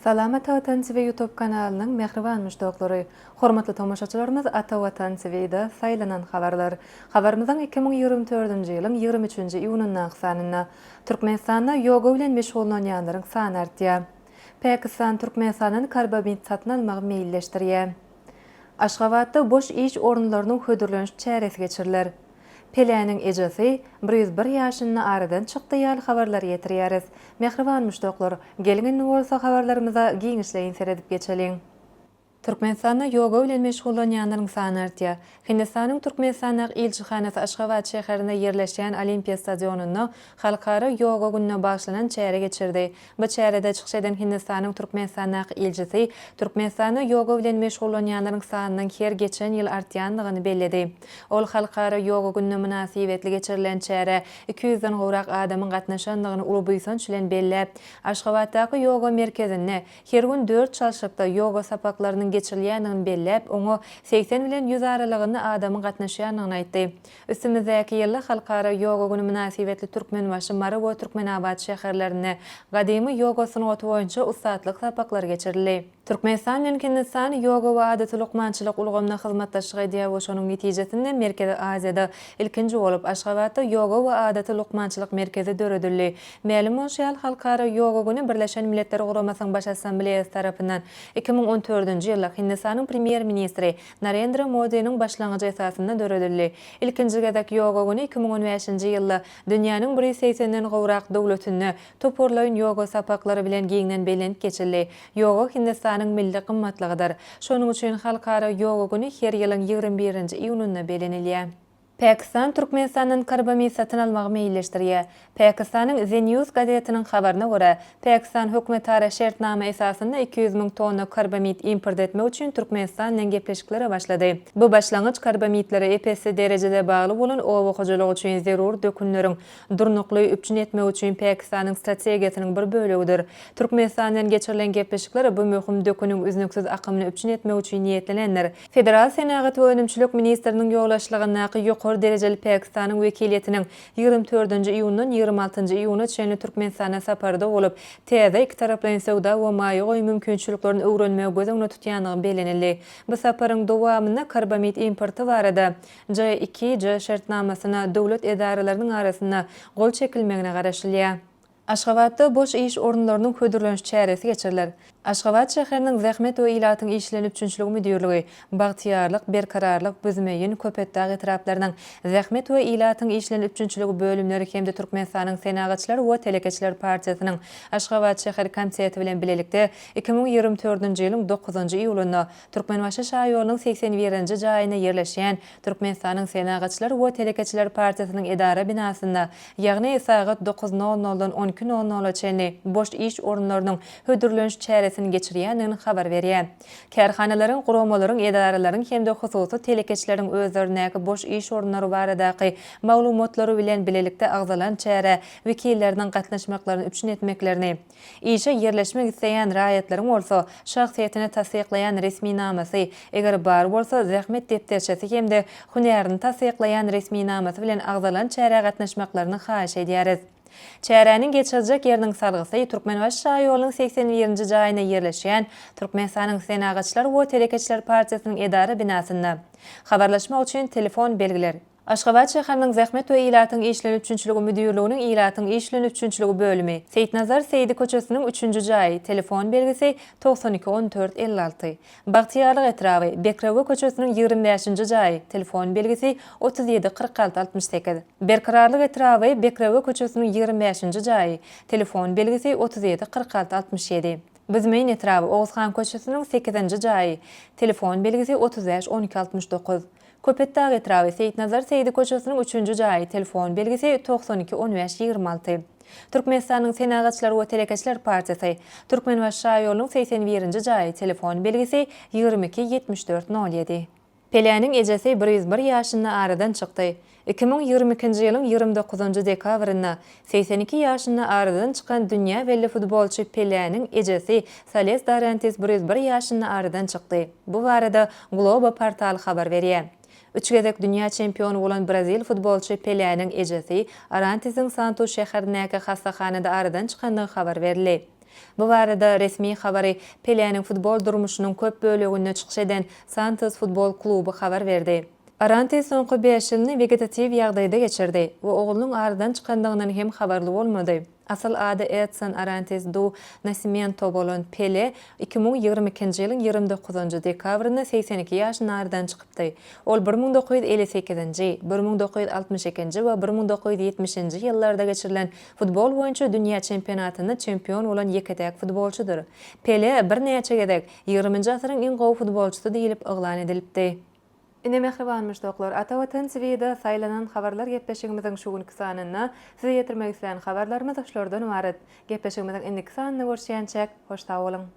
Salamat Vatan TV YouTube kanalının mehriban müştokları, hormatly tomoşaçylarymyz, Ata Vatan TV'de saylanan habarlar. Habarymyzyň 2024-nji ýylyň 23-nji iýunundan sanyna Türkmenistanda ýoga bilen meşgullanýanlaryň sany artýar. Pakistan Türkmenistanyň karbamid satyn almagy meýilleşdirýär. Aşgabatda boş iş orunlarynyň hödürlenýän çäresi geçiriler. Peläniň ejesi 101 ýaşyny aradan çykdy ýaly habarlar ýetirýäris. Mehriban müştoklar, gelin bolsa habarlarymyza giňişleýin seredip geçeliň. Türkmenistanda ýoga bilen meşgullanýanlaryň sany artýar. Hindistanyň Türkmenistanyň elçihanasy Aşgabat şäherinde ýerleşýän Olimpiya stadionuny halkara ýoga gününe bagşlanan çäre geçirdi. Bu çärede çykyş eden Hindistanyň Türkmenistanyň elçisi Türkmenistanda ýoga bilen meşgullanýanlaryň sanynyň her geçen ýyl artýandygyny bellidi. Ol halkara ýoga gününe münasibetli geçirilen çäre 200-den gowrak adamyň gatnaşandygyny Ulubysanç bilen bellep, Aşgabatdaky ýoga merkezinde her gün 4 çalşykda ýoga sapaklarynyň geçirilýändigini bellep, oňa 80 bilen 100 aralygyny adamyň gatnaşýanyny aýtdy. Üstümizdäki ýylda halkara ýoga güni münasibetli Türkmenbaşy Mary we Türkmenabad şäherlerine gadymy ýoga sunaty boýunça ustatlyk sapaklary geçirildi. Türkmenistan bilen Hindistan ýoga we adaty lukmançylyk ulgamyna hyzmatlaşyk edýär we şonuň netijesinde Merkezi Aziýada ilkinji bolup Aşgabatda ýoga we adaty lukmançylyk merkezi döredildi. Ma'lum bolýar, halkara ýoga güni Birleşen Milletler Guramasynyň baş assambleýasy tarapyndan 2014-nji ýylda Hindistanyň premier ministri Narendra Modi'niň başlangyjy esasynda döredildi. İlkinji gezek ýoga güni 2015-nji ýylda dünýäniň 180-den gowrak dowlatyny toporlaýan ýoga sapaklary bilen giňden belenip geçirildi. Ýoga Hindistanyň milli gymmatlygydyr. Şonuň üçin halkara ýoga güni her ýylyň 21-nji iýununda belenilýär. Pakistan Türkmenistanyň karbamid satyn almagy meýilleşdirýär. Pakistanyň The News gazetiniň habaryna görä, Pakistan hökümetara şertnama esasynda 200.000 tonna karbamid import etmek üçin Türkmenistan bilen gepleşiklere başlady. Bu başlangyç karbamidlere epesi derejede bagly bolan owakyjylyk üçin zerur dökünleriň durnukly üpçün etmek üçin Pakistanyň strategiýasynyň bir bölügidir. Türkmenistan bilen geçirilen gepleşikler bu möhüm döküniň üznüksiz akymyny üpçün etmek üçin niýetlenenler. Federal Senagat we Önümçülük ministriniň ýoglaşlygyna ýokary derejeli Pakistanyň wekiliýetiniň 24-nji iýundan 26-njy iýuna çenli Türkmenistana saparda bolup, täze iki taraplan sowda we maýy mümkinçiliklerini öwrenmegi gözüňde tutýandygy belenildi. Bu saparyň dowamynda karbamid importy barada J2 şertnamasyna dowlat edaralarynyň arasynda gol çekilmegine garaşylýar. Aşgabatda boş iş orunlarynyň hödürlenýän çäresi geçiriler. Aşgabat şäheriniň Zähmet we ilatyň işlenip üçünçiligi müdürligi bagtyarlyk, berkararlyk, büzmeýin köpetdäg etraplarynyň Zähmet we ilatyň işlenip üçünçiligi bölümleri hemde Türkmenistanyň Senagatçylar we Telekeçiler partiýasynyň Aşgabat şäher komiteti bilen bilelikde 2024-nji ýylyň 9-njy iýulynda Türkmenbaşy şaýolynyň 81-nji jaýyna ýerleşýän Türkmenistanyň Senagatçylar we Telekeçiler partiýasynyň edara binasynda, ýagny sagat 9:00-dan 12:00 çenli boş iş orunlarynyň hödürlenýän çäresi geçirýändigini habar berýär. Kärhanalaryň, guramalaryň, edaralaryň hemde hususy telekeçleriň özlerindäki boş iş orunlary baradaky maglumatlary bilen bilelikde agzalan çäre wekilleriň gatnaşmaklaryny üçin etmeklerini, işe ýerleşmek isleýän raýatlaryň bolsa şahsiýetini tasdiklayan resmi namasy, eger bar bolsa zähmet depderçesi hemde hünärini tasdiklayan resmi namasy bilen agzalan çäre gatnaşmaklaryny haýyş edýäris. Çäräniň geçirecek ýeriniň salgysy Türkmenbaşy şaýolynyň 81-nji jaýyna ýerleşýän Türkmenistanyň Senagatçylar we Telekeçiler partiýasynyň edara binasynda. Habarlaşmak üçin telefon belgiler. Aşgabat şäheriniň Zähmet we ilatyň işlenip üçünçiligi müdürliginiň ilatyň işlenip üçünçiligi bölümi Seyitnazar Seydi köçesiniň 3-nji jaý, telefon belgisi 92 14 56. Bagtyarlyk etrawy Bekrawe köçesiniň 25-nji jaý, telefon belgisi 37 46 68. Berkararlyk etrawy Bekrawe köçesiniň 25-nji jaý, telefon belgisi 37 46 67. Bizmeýin etrawy Oğuzhan köçesiniň 8-nji jaý, telefon belgisi 35 12 69. Köpetdäg etrawy Seyitnazar Seydi köçesiniň 3-nji jaý, telefon belgisi 92 15 26. Türkmenistanyň Senagatçylar we Telekeçiler partiýasy Türkmenbaşy şaýolynyň 81-nji jaý, telefon belgisi 22 74 07. Peläniň ejesi 101 ýaşyny aradan çykdy. 2022-nji ýylyň 29-njy dekabrynda 82 ýaşyny aradan çykan dünýä belli futbolçy Peläniň ejesi Sales Darantes 101 ýaşyny aradan çykdy. Bu barada Globo portaly habar berýär. 3 gezek dünýä çempionu bolan Brazil futbolçy Peläniň ejesi Arantes'in Santos şäherindäki hastahanada aradan çykandygy habar berildi. Bu barada resmi habary Pele'nin futbol durmuşynyň köp böleginde çykyş eden Santos Futbol Klubu habar berdi. Arantes soňky 5 ýylyny vegetativ ýagdaýda geçirdi we oglunyň aradan çykandygyndan hem habarly bolmady. Asal ady Edson Arantes do Nascimento bolan Pele 2022-nji ýylyň 29-njy dekabryna 82 ýaşyna aradan çykypdy. Ol 1958-nji, 1962-nji we 1970-nji ýyllarda geçirilen futbol boýunça dünýä çempionatyny çempion bolan ýekidek futbolçudyr. Pele bir näçe gedek 20-nji asyryň iň gowy futbolçusy diýilip oglan edilipdi. Ine mehriban müşdoklar, Ata Watan TV'de saylanan habarlar gepleşigimiziň şu günki sanyna size ýetirmek isleýän habarlarymyz şolardan ibaret. Gepleşigimiziň indiki sanyna görüşýänçek hoş sag bolun.